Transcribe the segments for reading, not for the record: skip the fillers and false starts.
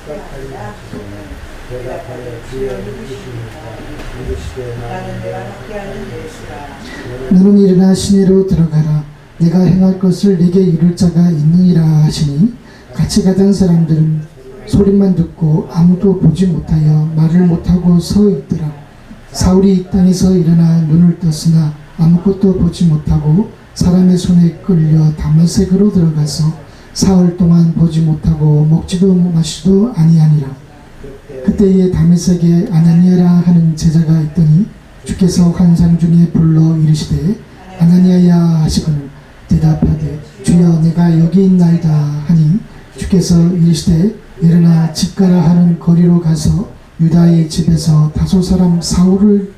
대답하여 주여 누구십니까? 이르시되 나는 내가 함께 하는 예수라. 너는 일어나 시내로 들어가라. 내가 행할 것을 네게 이룰 자가 있느니라 하시니 같이 가던 사람들은 소리만 듣고 아무도 보지 못하여 말을 못하고 서 있더라. 사울이 땅에서 일어나 눈을 떴으나 아무것도 보지 못하고 사람의 손에 끌려 다메섹으로 들어가서 사흘 동안 보지 못하고 먹지도 마시도 아니하니라. 그때에 다메섹에 아나니아라 하는 제자가 있더니 주께서 환상 중에 불러 이르시되 아나니아야 하시거늘 대답하되 주여 내가 여기 있나이다 하니 주께서 이르시되 일어나 집 가라 하는 거리로 가서 유다의 집에서 다소 사람 사울이란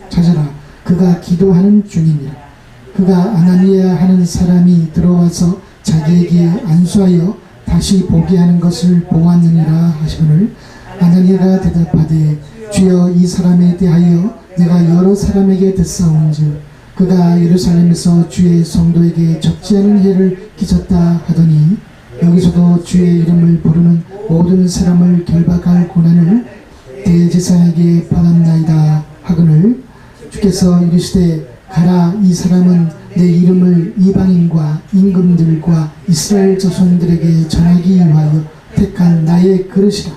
찾아라. 그가 기도하는 중이니라. 그가 아나니아 하는 사람이 들어와서 자기에게 안수하여 다시 보게 하는 것을 보았느니라 하시거늘 아나니아가 대답하되 주여 이 사람에 대하여 내가 여러 사람에게 듣사온즉 그가 예루살렘에서 주의 성도에게 적지 않은 해를 끼쳤다 하더니 여기서도 주의 이름을 부르는 모든 사람을 결박할 고난을 대제사장에게 받았나이다 하거늘 주께서 이르시되 가라. 이 사람은 내 이름을 이방인과 임금들과 이스라엘 자손들에게 전하기 위하여 택한 나의 그릇이라.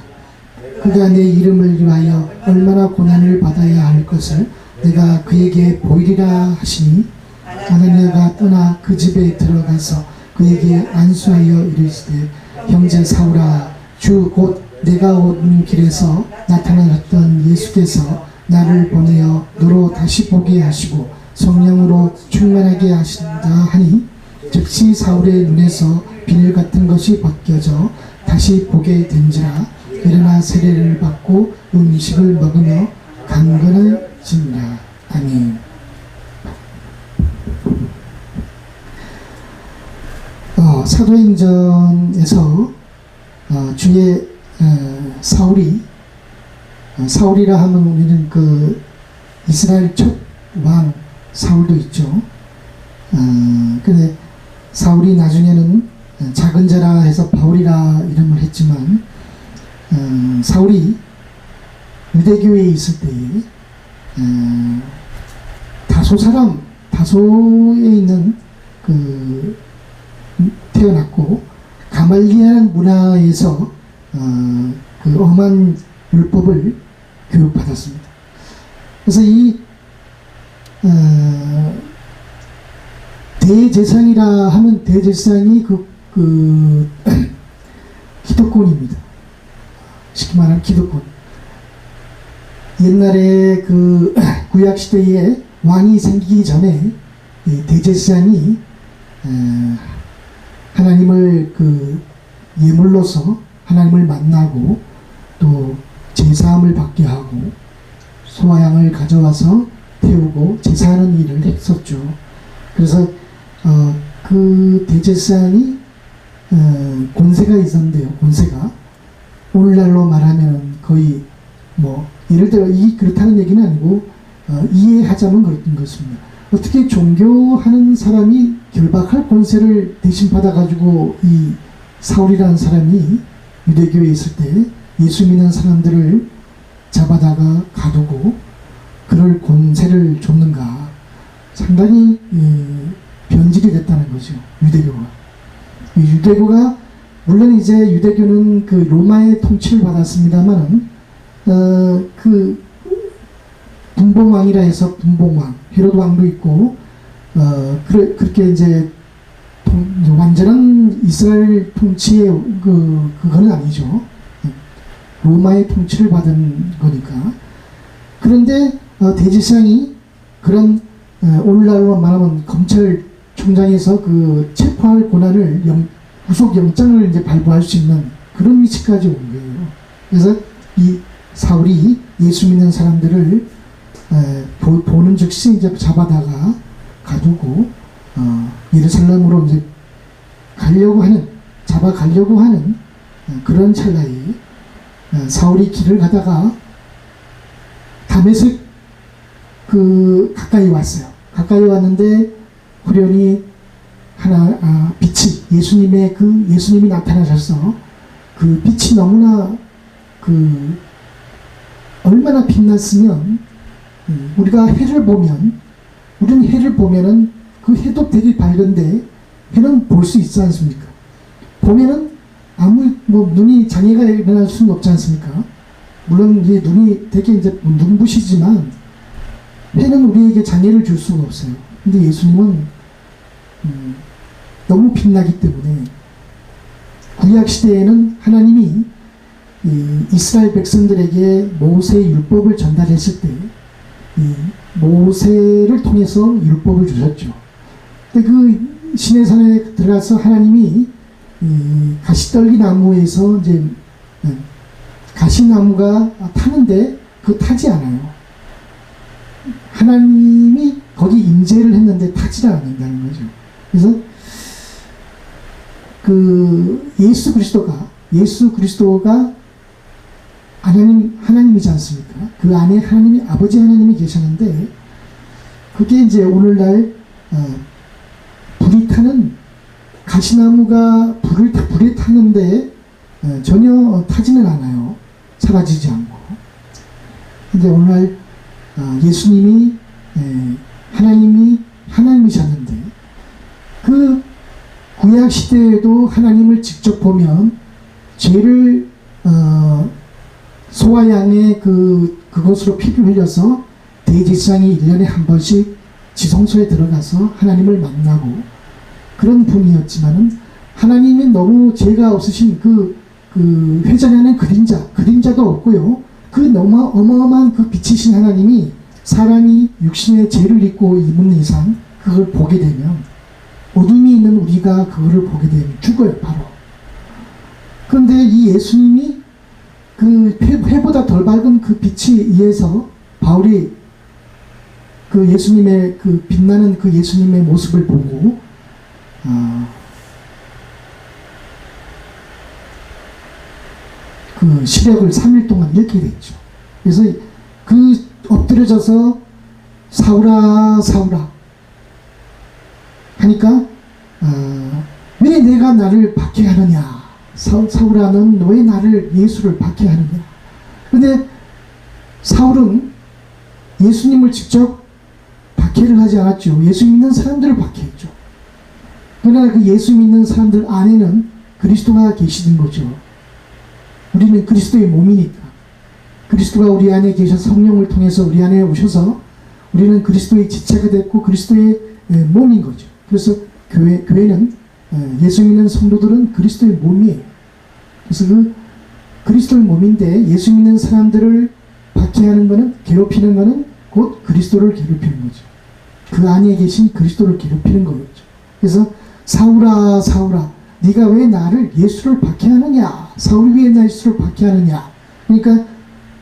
그가 내 이름을 위하여 얼마나 고난을 받아야 할 것을 내가 그에게 보이리라 하시니 아나니아가 떠나 그 집에 들어가서 그에게 안수하여 이르시되 형제 사울아 주 곧 내가 오는 길에서 나타나셨던 예수께서 나를 보내어 너로 다시 보게 하시고 성령으로 충만하게 하신다 하니 즉시 사울의 눈에서 비늘 같은 것이 벗겨져 다시 보게 된지라. 일어나 세례를 받고 음식을 먹으며 강건해지니라. 아멘. 사도행전에서 주의 사울이라 하면 우리는 그 이스라엘 첫 왕 사울도 있죠. 근데 사울이 나중에는 작은 자라 해서 바울이라 이름을 했지만 사울이 유대교에 있을 때에 다소에 있는 그 태어났고 가말리엘 문화에서 그 엄한 율법을 교육받았습니다. 그래서 이 대제사장이라 하면 대제사장이 그 기득권입니다. 쉽게 말하면 기득권. 옛날에 그 구약 시대에 왕이 생기기 전에 대제사장이 하나님을 그 예물로서 하나님을 만나고 또 제사함을 받게 하고 소와 양을 가져와서 태우고 제사하는 일을 했었죠. 그래서 그 대제사장이 권세가 있었는데요. 권세가 오늘날로 말하면 거의 뭐 예를 들어 그렇다는 얘기는 아니고 이해하자면 그런 것입니다. 어떻게 종교하는 사람이 결박할 권세를 대신 받아가지고 이 사울이라는 사람이 유대교에 있을 때 예수 믿는 사람들을 잡아다가 가두고 그럴 권세를 줬는가. 상당히 변질이 됐다는 거죠. 유대교가 물론 이제 유대교는 그 로마의 통치를 받았습니다만 그 분봉왕이라 해서 분봉왕 헤롯 왕도 있고 그렇게 이제 완전한 이스라엘 통치의 그거는 아니죠. 로마의 통치를 받은 거니까. 그런데 대제사장이 그런 오늘날로 말하면 검찰총장에서 그 체포할 권한을 구속영장을 이제 발부할 수 있는 그런 위치까지 온 거예요. 그래서 이 사울이 예수 믿는 사람들을 보는 즉시 이제 잡아다가 가두고 예루살렘으로 이제 잡아가려고 하는 그런 찰나에 사울이 길을 가다가 다메섹 가까이 왔어요. 가까이 왔는데 후련히 빛이 예수님이 나타나셔서 그 빛이 너무나 얼마나 빛났으면 우리가 해를 보면 우리는 해를 보면은 그 해도 되게 밝은데 해는 볼 수 있지 않습니까? 보면은 아무 눈이 장애가 일어날 수는 없지 않습니까? 물론 이제 눈이 되게 이제 눈부시지만 해는 우리에게 장애를 줄 수가 없어요. 근데 예수님은 너무 빛나기 때문에 구약 시대에는 하나님이 이스라엘 백성들에게 모세의 율법을 전달했을 때 모세를 통해서 율법을 주셨죠. 근데 그 시내산에 들어가서 하나님이 가시떨기 나무에서 이제 가시나무가 타는데 그 타지 않아요. 하나님이 거기 임재를 했는데 타지 않는다는 거죠. 그래서 그 예수 그리스도가 하나님이지 않습니까? 그 안에 하나님이 아버지 하나님이 계셨는데 그게 이제 오늘날 불이 타는 가시나무가 불에 타는데 전혀 타지는 않아요. 사라지지 않고. 근데 오늘날 예수님이 하나님이셨는데 그 구약 시대에도 하나님을 직접 보면 죄를 소와 양의 그것으로 피를 흘려서 대제사장이 1년에 한 번씩 지성소에 들어가서 하나님을 만나고 그런 분이었지만은 하나님이 너무 죄가 없으신 그 회전하는 그림자도 없고요. 그 너무 어마어마한 그 빛이신 하나님이 사람이 육신의 죄를 입고 입은 이상 그걸 보게 되면 어둠이 있는 우리가 그거를 보게 되면 죽어요, 바로. 그런데 이 예수님이 그 해보다 덜 밝은 그 빛에 의해서 바울이 그 예수님의 그 빛나는 그 예수님의 모습을 보고 그 시력을 3일 동안 잃게 됐죠. 그래서 그 엎드려져서 사울아 사울아 하니까 왜 내가 나를 박해하느냐, 사울아 넌 왜 나를 예수를 박해하느냐. 근데 사울은 예수님을 직접 박해를 하지 않았죠. 예수 믿는 사람들을 박해했죠. 그러나 그 예수 믿는 사람들 안에는 그리스도가 계시는 거죠. 우리는 그리스도의 몸이니까. 그리스도가 우리 안에 계셔서 성령을 통해서 우리 안에 오셔서 우리는 그리스도의 지체가 됐고 그리스도의 몸인 거죠. 그래서 교회는 예수 믿는 성도들은 그리스도의 몸이에요. 그래서 그 그리스도의 몸인데 예수 믿는 사람들을 박해하는 것은, 괴롭히는 것은 곧 그리스도를 괴롭히는 거죠. 그 안에 계신 그리스도를 괴롭히는 거겠죠. 그래서 사울아 사울아 네가 왜 나를 예수를 박해하느냐, 사울이 왜 나 예수를 박해하느냐. 그러니까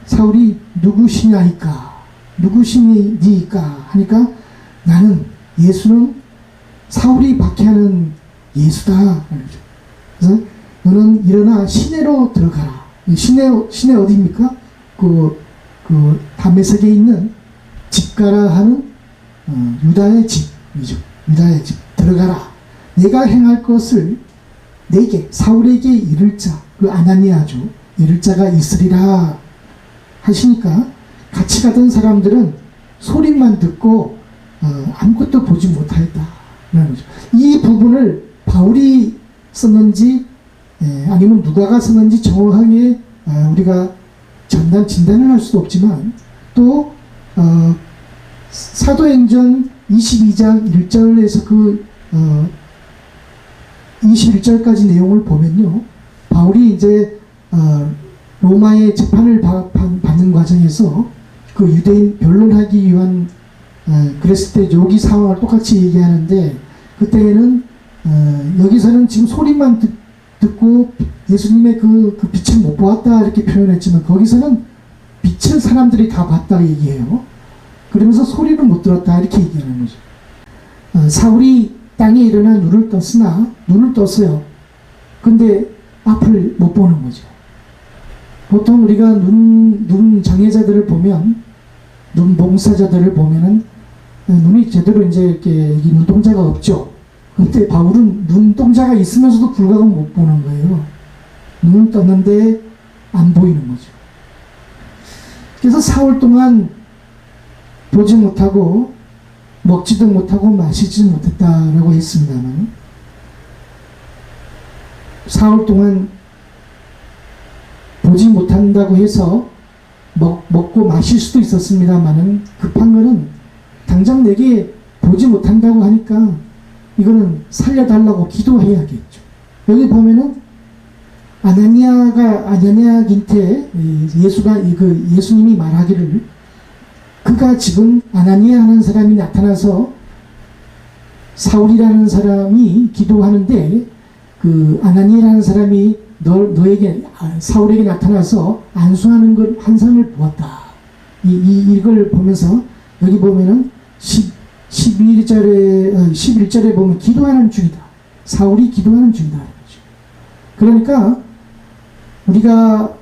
사울이 누구시냐니까, 누구시니까 하니까 나는 예수는 사울이 박해하는 예수다. 그래서 너는 일어나 시내로 들어가라. 시내 어디입니까? 그 다메섹에 있는 집가라 하는 유다의 집이죠. 유다의 집 들어가라. 내가 행할 것을 내게 사울에게 이를 자, 그 아나니아죠. 이를 자가 있으리라 하시니까 같이 가던 사람들은 소리만 듣고 아무것도 보지 못하였다. 이 부분을 바울이 썼는지 아니면 누가가 썼는지 정확하게 우리가 진단을 할 수도 없지만 또 사도행전 22장 1절에서 그 21절까지 내용을 보면요, 바울이 이제 로마의 재판을 받는 과정에서 그 유대인 변론하기 위한 그랬을 때 여기 상황을 똑같이 얘기하는데 그때는 여기서는 지금 소리만 듣고 예수님의 그 빛을 못 보았다 이렇게 표현했지만 거기서는 빛을 사람들이 다 봤다 얘기해요. 그러면서 소리를 못 들었다 이렇게 얘기하는 거죠. 사울이 땅에 일어나 눈을 떴어요. 근데 앞을 못 보는 거죠. 보통 우리가 눈 장애자들을 보면, 눈 봉사자들을 보면은 눈이 제대로 이제 이렇게 눈동자가 없죠. 근데 바울은 눈동자가 있으면서도 불구하고 못 보는 거예요. 눈을 떴는데 안 보이는 거죠. 그래서 4월 동안 보지 못하고 먹지도 못하고 마시지도 못했다라고 했습니다만 4월 동안 보지 못한다고 해서 먹고 마실 수도 있었습니다만은 급한 거는 당장 내게 보지 못한다고 하니까 이거는 살려달라고 기도해야겠죠. 여기 보면은 아나니아한테 예수님이 말하기를 그가 지금 아나니아 하는 사람이 나타나서 사울이라는 사람이 기도하는데 그 아나니아라는 사람이 너에게 사울에게 나타나서 안수하는 걸 환상을 보았다. 이걸 보면서 여기 보면은 11절에 보면 기도하는 중이다. 사울이 기도하는 중이다. 그러니까 우리가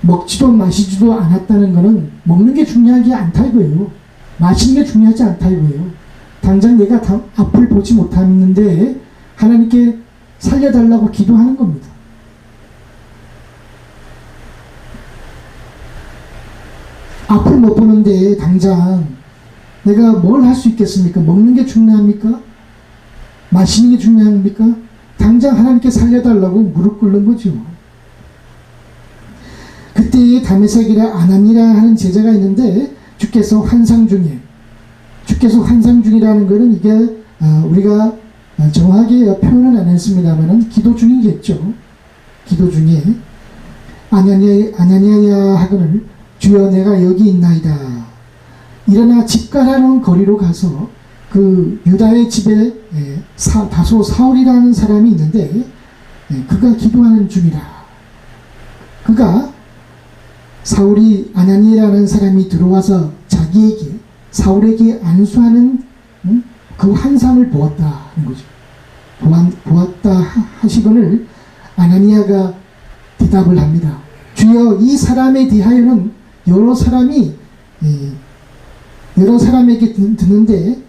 먹지도 마시지도 않았다는 것은 먹는 게 중요하지 않다 이거예요. 마시는 게 중요하지 않다 이거예요. 당장 내가 앞을 보지 못했는데 하나님께 살려달라고 기도하는 겁니다. 앞을 못 보는데 당장 내가 뭘 할 수 있겠습니까? 먹는 게 중요합니까? 마시는 게 중요합니까? 당장 하나님께 살려달라고 무릎 꿇는 거죠. 그때 다메섹이라 아나니라 하는 제자가 있는데 주께서 환상 중이라는 것은 이게 우리가 정확하게 표현은 안 했습니다만은 기도 중이겠죠. 기도 중에 아나니아야 하거늘 주여 내가 여기 있나이다. 일어나 집가라는 거리로 가서 그 유다의 집에 다소 사울이라는 사람이 있는데 그가 기도하는 중이라. 그가 사울이 아나니아라는 사람이 들어와서 자기에게 사울에게 안수하는 그 환상을 보았다는 거죠. 보았다 하시거늘 아나니아가 대답을 합니다. 주여 이 사람에 대하여는 여러 사람에게 듣는데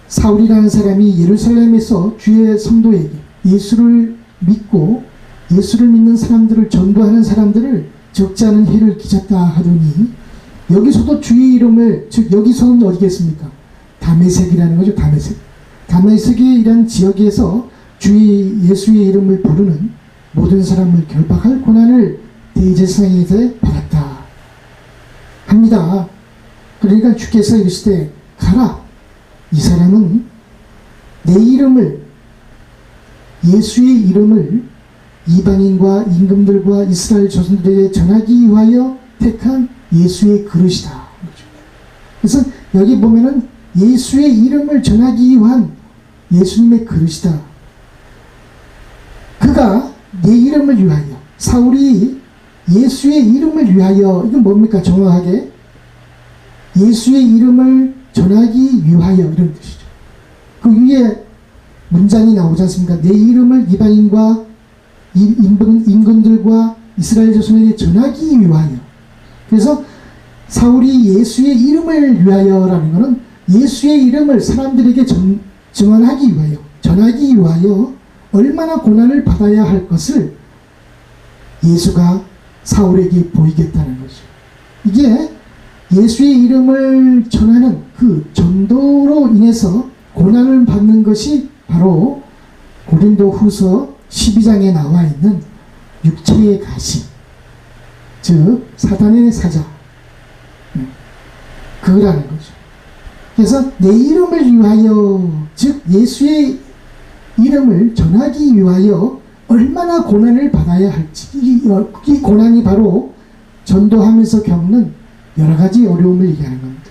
사울이라는 사람이 예루살렘에서 주의 성도에게 예수를 믿는 사람들을 전도하는 사람들을 적지 않은 해를 끼쳤다 하더니 여기서도 주의 이름을 즉 여기서는 어디겠습니까? 다메섹이라는 거죠. 다메섹이라는 지역에서 예수의 이름을 부르는 모든 사람을 결박할 고난을 대제사장에게 받았다 합니다. 그러니까 주께서 이르시되 가라. 이 사람은 내 이름을 예수의 이름을 이방인과 임금들과 이스라엘 조선들에게 전하기 위하여 택한 예수의 그릇이다. 그래서 여기 보면은 예수의 이름을 전하기 위한 예수님의 그릇이다. 그가 내 이름을 위하여 사울이 예수의 이름을 위하여 이건 뭡니까 정확하게 예수의 이름을 전하기 위하여 이런 뜻이죠. 그 위에 문장이 나오지 않습니까? 내 이름을 이방인과 임금들과 이스라엘 자손에게 전하기 위하여. 그래서 사울이 예수의 이름을 위하여라는 것은 예수의 이름을 사람들에게 전하기 위하여 얼마나 고난을 받아야 할 것을 예수가 사울에게 보이겠다는 거죠. 이게 예수의 이름을 전하는 그 전도로 인해서 고난을 받는 것이 바로 고린도후서 12장에 나와 있는 육체의 가시, 즉 사단의 사자, 그거라는 거죠. 그래서 내 이름을 위하여, 즉 예수의 이름을 전하기 위하여 얼마나 고난을 받아야 할지, 이 고난이 바로 전도하면서 겪는 여러 가지 어려움을 얘기하는 겁니다.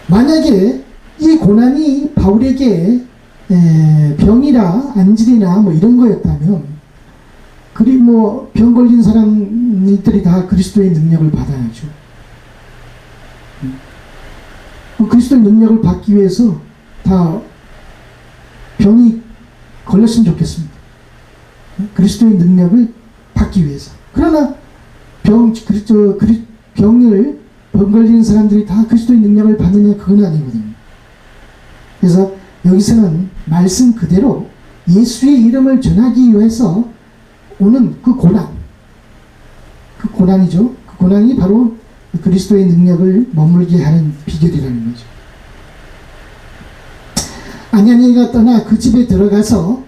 만약에 이 고난이 바울에게 병이나 안질이나 뭐 이런 거였다면, 그리고 병 걸린 사람들이 다 그리스도의 능력을 받아야죠. 그리스도의 능력을 받기 위해서 다 병이 걸렸으면 좋겠습니다. 그리스도의 능력을 받기 위해서. 그러나 병 걸린 사람들이 다 그리스도의 능력을 받느냐, 그건 아니거든요. 그래서 여기서는 말씀 그대로 예수의 이름을 전하기 위해서 오는 그 고난이죠. 그 고난이 바로 그리스도의 능력을 머물게 하는 비결이라는 거죠. 아냐니아가 떠나 그 집에 들어가서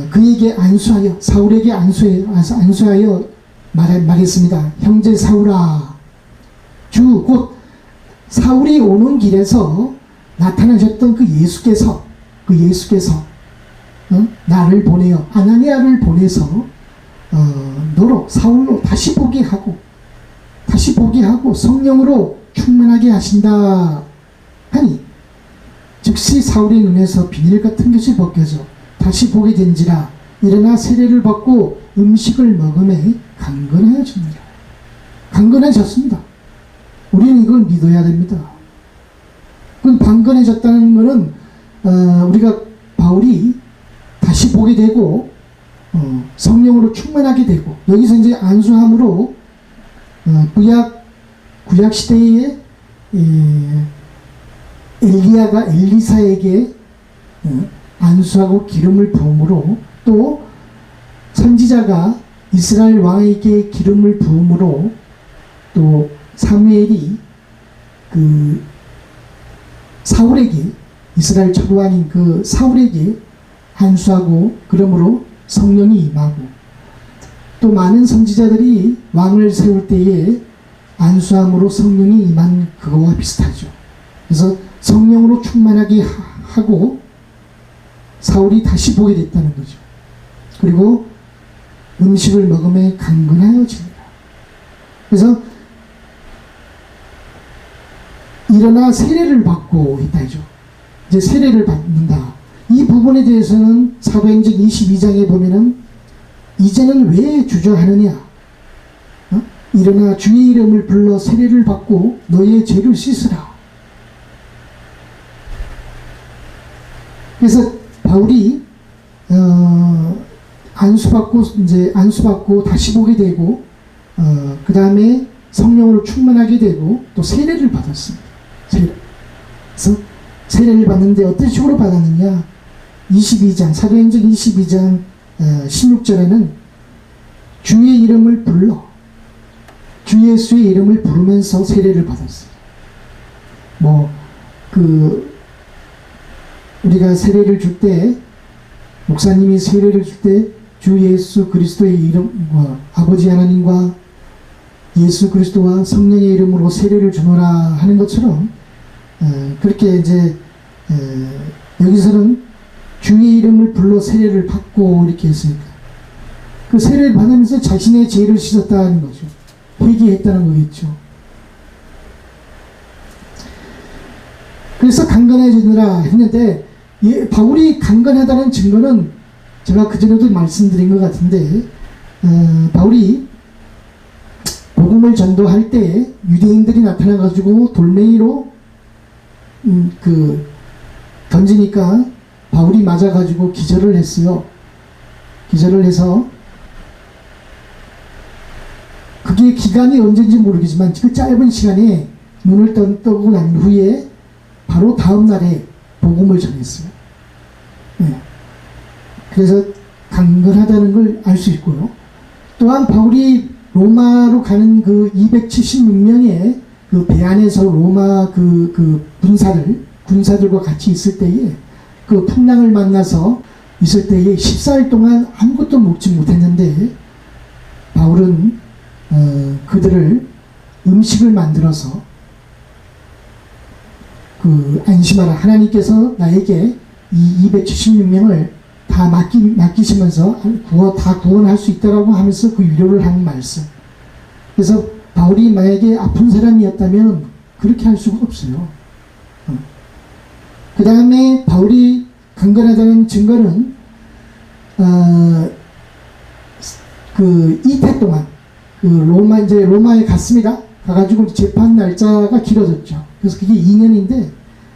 그에게 안수하여, 사울에게 안수하여 말했습니다. 형제 사울아, 주 곧 사울이 오는 길에서 나타나셨던 그 예수께서 나를 보내어, 아나니아를 보내서 너로 사울로 다시 보게 하고 성령으로 충만하게 하신다 하니, 즉시 사울의 눈에서 비닐 같은 것이 벗겨져 다시 보게 된지라. 일어나 세례를 받고 음식을 먹음에 강건해졌습니다. 우리는 이걸 믿어야 됩니다. 강건해졌다는 것은 우리가 바울이 다시 보게 되고 성령으로 충만하게 되고, 여기서 이제 안수함으로 구약 시대에 엘리야가 엘리사에게 안수하고 기름을 부음으로, 또 선지자가 이스라엘 왕에게 기름을 부음으로, 또 사무엘이 그 사울에게, 이스라엘 초보왕인 그 사울에게 안수하고 그러므로 성령이 임하고, 또 많은 선지자들이 왕을 세울 때에 안수함으로 성령이 임한 그거와 비슷하죠. 그래서 성령으로 충만하게 하고 사울이 다시 보게 됐다는 거죠. 그리고 음식을 먹음에 강건하여집니다. 그래서 일어나 세례를 받고 있다죠. 이제 세례를 받는다. 이 부분에 대해서는 사도행전 22장에 보면은 이제는 왜 주저하느냐, 일어나 주의 이름을 불러 세례를 받고 너의 죄를 씻으라. 그래서 바울이 안수받고 다시 보게 되고, 그 다음에 성령으로 충만하게 되고, 또 세례를 받았습니다. 그래서 세례를 받는데 어떤 식으로 받았느냐, 22장, 사도행전 22장 16절에는 주의 이름을 불러, 주 예수의 이름을 부르면서 세례를 받았어요. 우리가 세례를 줄 때, 목사님이 세례를 줄 때 주 예수 그리스도의 이름과 아버지 하나님과 예수 그리스도와 성령의 이름으로 세례를 주노라 하는 것처럼, 그렇게 이제 여기서는 주의 이름을 불러 세례를 받고 이렇게 했으니까, 그 세례를 받으면서 자신의 죄를 씻었다는 거죠. 회개했다는 거겠죠. 그래서 강건해지느라 했는데, 바울이 강건하다는 증거는 제가 그전에도 말씀드린 것 같은데, 바울이 복음을 전도할 때 유대인들이 나타나가지고 돌멩이로 던지니까 바울이 맞아가지고 기절을 했어요. 기절을 해서, 그게 기간이 언제인지 모르겠지만 그 짧은 시간에 눈을 뜨고 난 후에 바로 다음 날에 복음을 전했어요. 그래서 강건하다는 걸 알 수 있고요. 또한 바울이 로마로 가는 그 276명의 그 배 안에서 로마 그 군사들과 같이 있을 때에 그 풍랑을 만나서 있을 때에 14일 동안 아무것도 먹지 못했는데, 바울은 그들을 음식을 만들어서 안심하라, 하나님께서 나에게 이 276명을 다 맡기시면서 다 구원할 수 있다라고 하면서 그 위로를 하는 말씀. 그래서 바울이 만약에 아픈 사람이었다면 그렇게 할 수가 없어요. 그 다음에 바울이 강건하다는 증거는 이태 동안 로마에 갔습니다. 가가지고 재판 날짜가 길어졌죠. 그래서 그게 2년인데,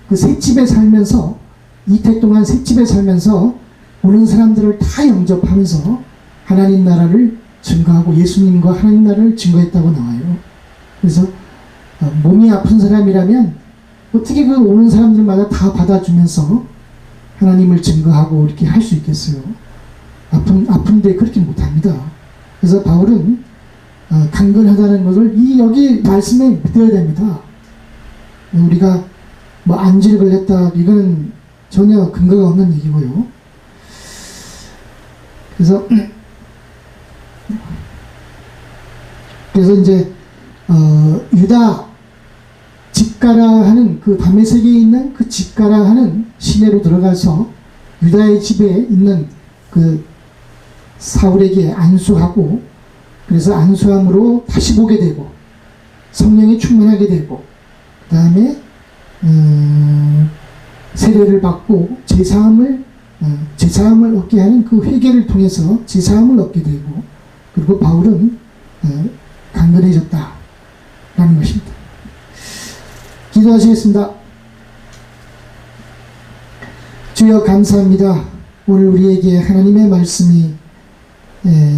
그 셋집에 살면서, 이태 동안 셋집에 살면서 오는 사람들을 다 영접하면서 하나님 나라를 증거하고 예수님과 하나님 나라를 증거했다고 나와요. 그래서 몸이 아픈 사람이라면 어떻게 그 오는 사람들마다 다 받아주면서 하나님을 증거하고 이렇게 할 수 있겠어요? 아픈데 그렇게 못합니다. 그래서 바울은 강건하다는 것을 여기 말씀에 믿어야 됩니다. 우리가 뭐 안질 걸렸다 이거는 전혀 근거가 없는 얘기고요. 그래서 이제 유다 집가라 하는 그 다메섹에 있는 그 집가라 하는 시내로 들어가서 유다의 집에 있는 그 사울에게 안수하고, 그래서 안수함으로 다시 보게 되고 성령이 충만하게 되고, 그 다음에 세례를 받고 제사함을 얻게 하는 그 회개를 통해서 제사함을 얻게 되고, 그리고 바울은 강건해졌다 라는 것입니다. 기도하시겠습니다. 주여 감사합니다. 오늘 우리에게 하나님의 말씀이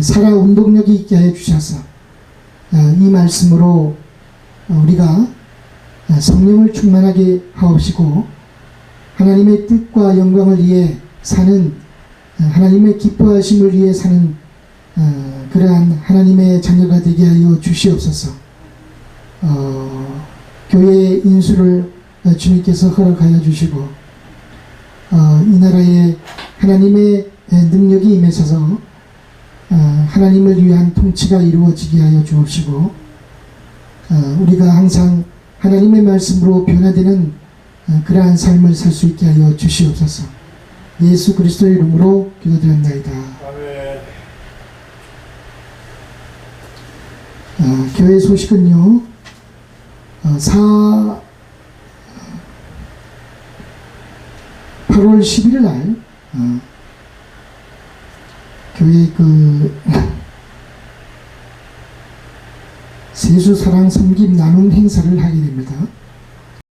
살아 운동력이 있게 하여 주셔서 이 말씀으로 우리가 성령을 충만하게 하옵시고 하나님의 뜻과 영광을 위해 사는, 하나님의 기뻐하심을 위해 사는 그러한 하나님의 자녀가 되게 하여 주시옵소서. 교회의 인수를 주님께서 허락하여 주시고 이 나라에 하나님의 능력이 임하셔서 하나님을 위한 통치가 이루어지게 하여 주옵시고 우리가 항상 하나님의 말씀으로 변화되는 그러한 삶을 살 수 있게 하여 주시옵소서. 예수 그리스도의 이름으로 기도드렸나이다. 아멘. 교회 소식은요, 8월 11일 날 교회 세수사랑 섬김 나눔 행사를 하게 됩니다.